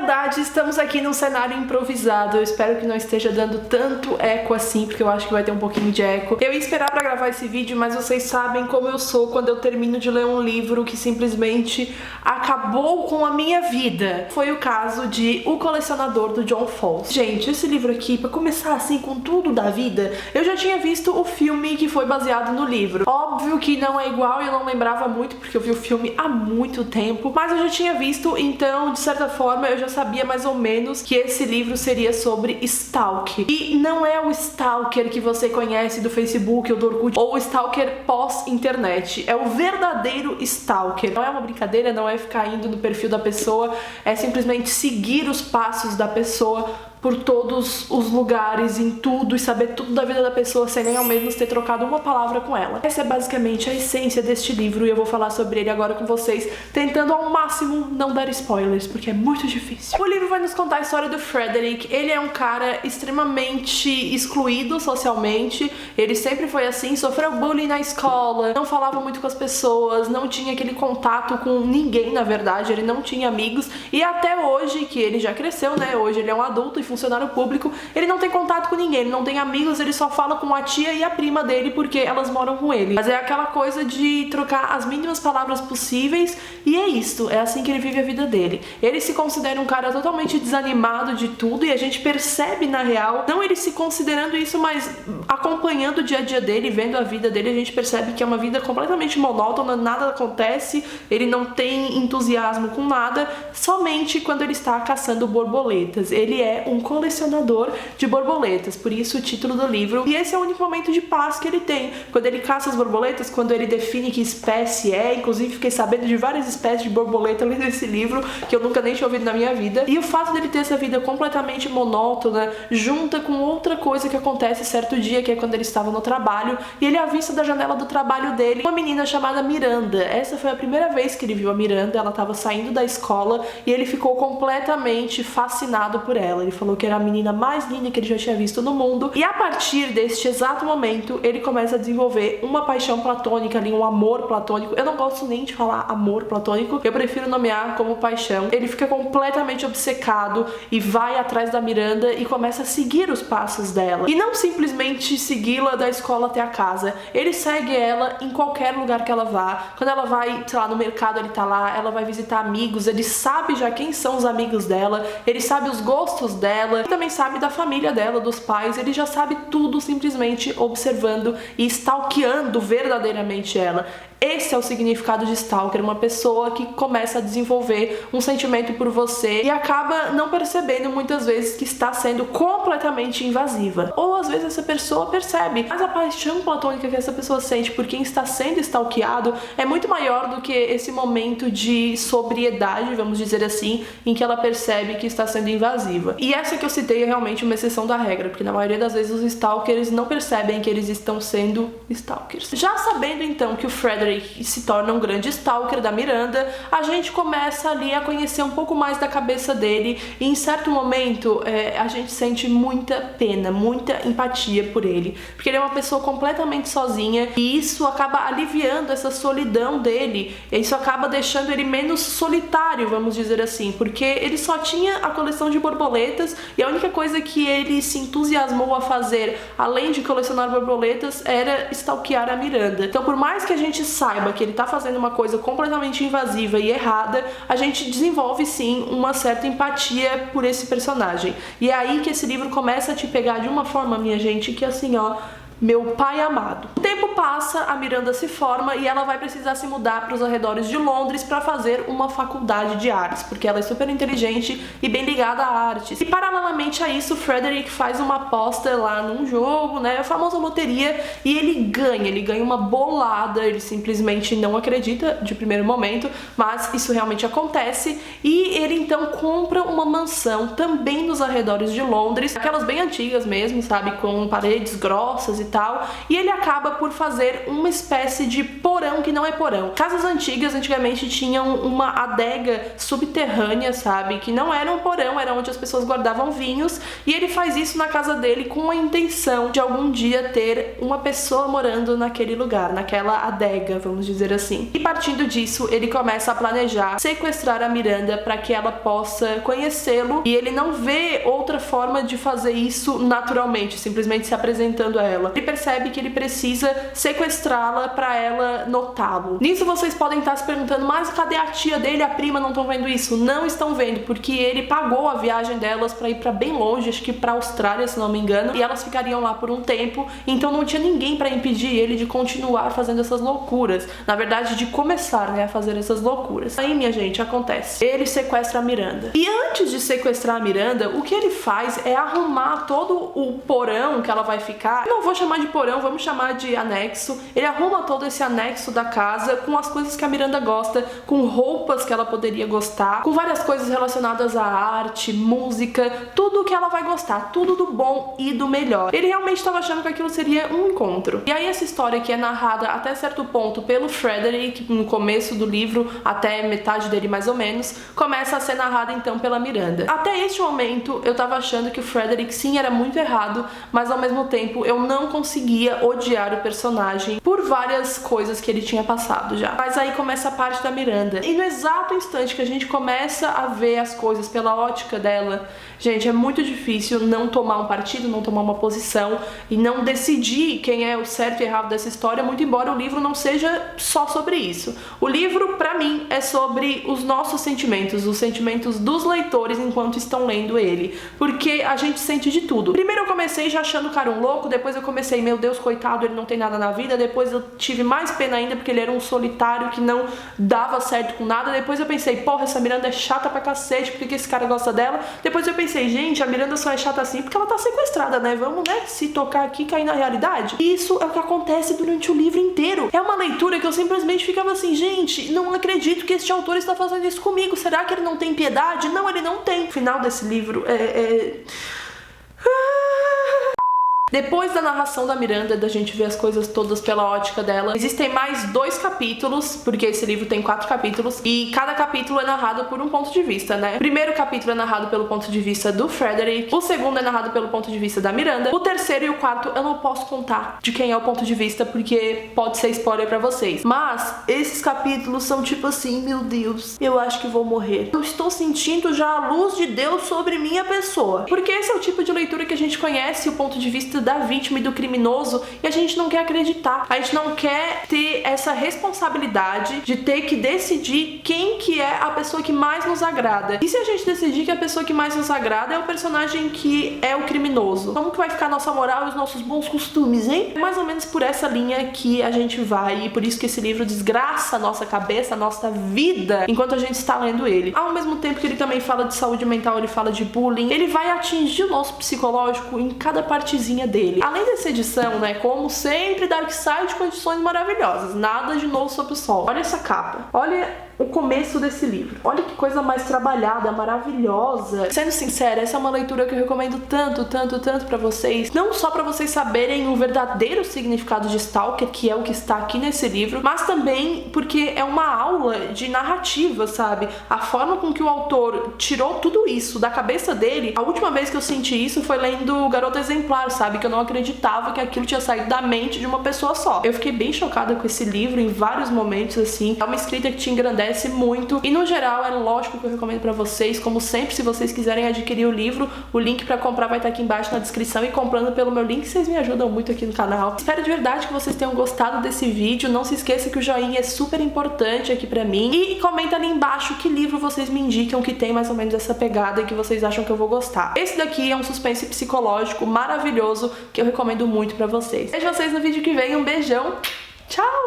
verdade, estamos aqui num cenário improvisado. Eu espero que não esteja dando tanto eco assim, porque eu acho que vai ter um pouquinho de eco. Eu ia esperar pra gravar esse vídeo, mas vocês sabem como eu sou quando eu termino de ler um livro que simplesmente acabou com a minha vida. Foi o caso de O Colecionador, do John Fawcett. Gente, esse livro aqui, pra começar assim com tudo da vida, eu já tinha visto o filme que foi baseado no livro. Óbvio que não é igual e eu não lembrava muito, porque eu vi o filme há muito tempo, mas eu já tinha visto, então, de certa forma, eu já sabia mais ou menos que esse livro seria sobre stalker. E não é o stalker que você conhece do Facebook ou do Orkut, ou o stalker pós-internet. É o verdadeiro stalker. Não é uma brincadeira, não é ficar indo no perfil da pessoa, é simplesmente seguir os passos da pessoa por todos os lugares, em tudo, e saber tudo da vida da pessoa sem nem ao menos ter trocado uma palavra com ela. Essa é basicamente a essência deste livro e eu vou falar sobre ele agora com vocês, tentando ao máximo não dar spoilers, porque é muito difícil. O livro vai nos contar a história do Frederick. Ele é um cara extremamente excluído socialmente, ele sempre foi assim, sofreu bullying na escola, não falava muito com as pessoas, não tinha aquele contato com ninguém, na verdade, ele não tinha amigos, e até hoje, que ele já cresceu, né, hoje ele é um adulto e funcionário público, ele não tem contato com ninguém, ele não tem amigos, ele só fala com a tia e a prima dele porque elas moram com ele. Mas é aquela coisa de trocar as mínimas palavras possíveis e é isso, é assim que ele vive a vida dele. Ele se considera um cara totalmente desanimado de tudo e a gente percebe na real, não ele se considerando isso, mas acompanhando o dia a dia dele, vendo a vida dele, a gente percebe que é uma vida completamente monótona, nada acontece, ele não tem entusiasmo com nada, somente quando ele está caçando borboletas. Ele é um colecionador de borboletas, por isso o título do livro. E esse é o único momento de paz que ele tem, quando ele caça as borboletas, quando ele define que espécie é. Inclusive fiquei sabendo de várias espécies de borboleta lendo esse livro, que eu nunca nem tinha ouvido na minha vida. E o fato dele ter essa vida completamente monótona, junta com outra coisa que acontece certo dia, que é quando ele estava no trabalho, e ele avista da janela do trabalho dele uma menina chamada Miranda. Essa foi a primeira vez que ele viu a Miranda, ela estava saindo da escola, e ele ficou completamente fascinado por ela. Ele falou que era a menina mais linda que ele já tinha visto no mundo. E a partir deste exato momento, ele começa a desenvolver uma paixão platônica ali, um amor platônico. Eu não gosto nem de falar amor platônico, eu prefiro nomear como paixão. Ele fica completamente obcecado e vai atrás da Miranda e começa a seguir os passos dela. E não simplesmente segui-la da escola até a casa. Ele segue ela em qualquer lugar que ela vá. Quando ela vai, sei lá, no mercado, ele tá lá. Ela vai visitar amigos, ele sabe já quem são os amigos dela, ele sabe os gostos dela, ele também sabe da família dela, dos pais, ele já sabe tudo simplesmente observando e stalkeando verdadeiramente ela. Esse é o significado de stalker, uma pessoa que começa a desenvolver um sentimento por você e acaba não percebendo muitas vezes que está sendo completamente invasiva. Ou às vezes essa pessoa percebe, mas a paixão platônica que essa pessoa sente por quem está sendo stalkeado é muito maior do que esse momento de sobriedade, vamos dizer assim, em que ela percebe que está sendo invasiva. E essa que eu citei é realmente uma exceção da regra, porque na maioria das vezes os stalkers não percebem que eles estão sendo stalkers. Já sabendo então que o Frederick se torna um grande stalker da Miranda, a gente começa ali a conhecer um pouco mais da cabeça dele e em certo momento a gente sente muita pena, muita empatia por ele, porque ele é uma pessoa completamente sozinha e isso acaba aliviando essa solidão dele, e isso acaba deixando ele menos solitário, vamos dizer assim, porque ele só tinha a coleção de borboletas e a única coisa que ele se entusiasmou a fazer, além de colecionar borboletas, era stalkear a Miranda. Então, por mais que a gente saiba que ele tá fazendo uma coisa completamente invasiva e errada, a gente desenvolve sim uma certa empatia por esse personagem. E é aí que esse livro começa a te pegar de uma forma, minha gente, que assim, ó, meu pai amado. O tempo passa, a Miranda se forma e ela vai precisar se mudar para os arredores de Londres para fazer uma faculdade de artes, porque ela é super inteligente e bem ligada a artes. E paralelamente a isso, o Frederick faz uma aposta lá num jogo, né, a famosa loteria, e ele ganha uma bolada, ele simplesmente não acredita de primeiro momento, mas isso realmente acontece, e ele então compra uma mansão também nos arredores de Londres, aquelas bem antigas mesmo, sabe, com paredes grossas e tal, e ele acaba por fazer uma espécie de porão que não é porão. Casas antigas antigamente tinham uma adega subterrânea, sabe, que não era um porão, era onde as pessoas guardavam vinhos, e ele faz isso na casa dele com a intenção de algum dia ter uma pessoa morando naquele lugar, naquela adega, vamos dizer assim. E partindo disso, ele começa a planejar sequestrar a Miranda para que ela possa conhecê-lo, e ele não vê outra forma de fazer isso naturalmente, simplesmente se apresentando a ela. Ele percebe que ele precisa sequestrá-la para ela notá-lo. Nisso vocês podem estar se perguntando, mas cadê a tia dele, a prima, não estão vendo isso? Não estão vendo, porque ele pagou a viagem delas para ir para bem longe, acho que para Austrália, se não me engano, e elas ficariam lá por um tempo, então não tinha ninguém para impedir ele de continuar fazendo essas loucuras. Na verdade, de começar, né, a fazer essas loucuras. Aí, minha gente, acontece. Ele sequestra a Miranda. E antes de sequestrar a Miranda, o que ele faz é arrumar todo o porão que ela vai ficar. Eu não vou chamar de porão, vamos chamar de anexo. Ele arruma todo esse anexo da casa com as coisas que a Miranda gosta, com roupas que ela poderia gostar, com várias coisas relacionadas à arte, música, tudo que ela vai gostar, tudo do bom e do melhor. Ele realmente estava achando que aquilo seria um encontro. E aí essa história que é narrada até certo ponto pelo Frederick, no começo do livro, até metade dele mais ou menos, começa a ser narrada então pela Miranda. Até este momento eu tava achando que o Frederick sim era muito errado, mas ao mesmo tempo eu não conseguia odiar o personagem por várias coisas que ele tinha passado já. Mas aí começa a parte da Miranda. E no exato instante que a gente começa a ver as coisas pela ótica dela, gente, é muito difícil não tomar um partido, não tomar uma posição e não decidir quem é o certo e errado dessa história, muito embora o livro não seja só sobre isso. O livro, pra mim, é sobre os nossos sentimentos, os sentimentos dos leitores enquanto estão lendo ele, porque a gente sente de tudo. Primeiro eu comecei já achando o cara um louco, depois eu comecei, meu Deus, coitado, ele não tem nada na vida, depois eu tive mais pena ainda porque ele era um solitário que não dava certo com nada, depois eu pensei, porra, essa Miranda é chata pra cacete, porque esse cara gosta dela, depois eu pensei, gente, a Miranda só é chata assim porque ela tá sequestrada, né, vamos, né, se tocar aqui e cair na realidade. E isso é o que acontece durante o livro inteiro. É uma leitura que eu simplesmente ficava assim, gente, não acredito que este autor está fazendo isso comigo, será que ele não tem piedade? Não, ele não tem. O final desse livro Depois da narração da Miranda, da gente ver as coisas todas pela ótica dela, existem mais 2 capítulos, porque esse livro tem 4 capítulos, e cada capítulo é narrado por um ponto de vista, né? O primeiro capítulo é narrado pelo ponto de vista do Frederick, o segundo é narrado pelo ponto de vista da Miranda, o terceiro e o quarto eu não posso contar de quem é o ponto de vista, porque pode ser spoiler pra vocês. Mas esses capítulos são tipo assim, meu Deus, eu acho que vou morrer. Eu estou sentindo já a luz de Deus sobre minha pessoa. Porque esse é o tipo de leitura que a gente conhece, o ponto de vista da vítima e do criminoso, e a gente não quer acreditar. A gente não quer ter essa responsabilidade de ter que decidir quem que é a pessoa que mais nos agrada. E se a gente decidir que a pessoa que mais nos agrada é o personagem que é o criminoso? Como que vai ficar a nossa moral e os nossos bons costumes, hein? É mais ou menos por essa linha que a gente vai, e por isso que esse livro desgraça a nossa cabeça, a nossa vida, enquanto a gente está lendo ele. Ao mesmo tempo que ele também fala de saúde mental, ele fala de bullying, ele vai atingir o nosso psicológico em cada partezinha dele. Além dessa edição, né, como sempre, Darkside com edições maravilhosas, nada de novo sob o sol. Olha essa capa, olha o começo desse livro. Olha que coisa mais trabalhada, maravilhosa. Sendo sincera, essa é uma leitura que eu recomendo tanto, tanto, tanto pra vocês. Não só pra vocês saberem o verdadeiro significado de Stalker, que é o que está aqui nesse livro, mas também porque é uma aula de narrativa, sabe? A forma com que o autor tirou tudo isso da cabeça dele. A última vez que eu senti isso foi lendo Garota Exemplar, sabe? Que eu não acreditava que aquilo tinha saído da mente de uma pessoa só. Eu fiquei bem chocada com esse livro em vários momentos, assim. É uma escrita que te engrandece muito, e no geral é lógico que eu recomendo pra vocês. Como sempre, se vocês quiserem adquirir o livro, o link pra comprar vai estar aqui embaixo na descrição, e comprando pelo meu link vocês me ajudam muito aqui no canal. Espero de verdade que vocês tenham gostado desse vídeo. Não se esqueça que o joinha é super importante aqui pra mim, e comenta ali embaixo que livro vocês me indicam que tem mais ou menos essa pegada e que vocês acham que eu vou gostar. Esse daqui é um suspense psicológico maravilhoso que eu recomendo muito pra vocês. Vejo vocês no vídeo que vem, um beijão, tchau!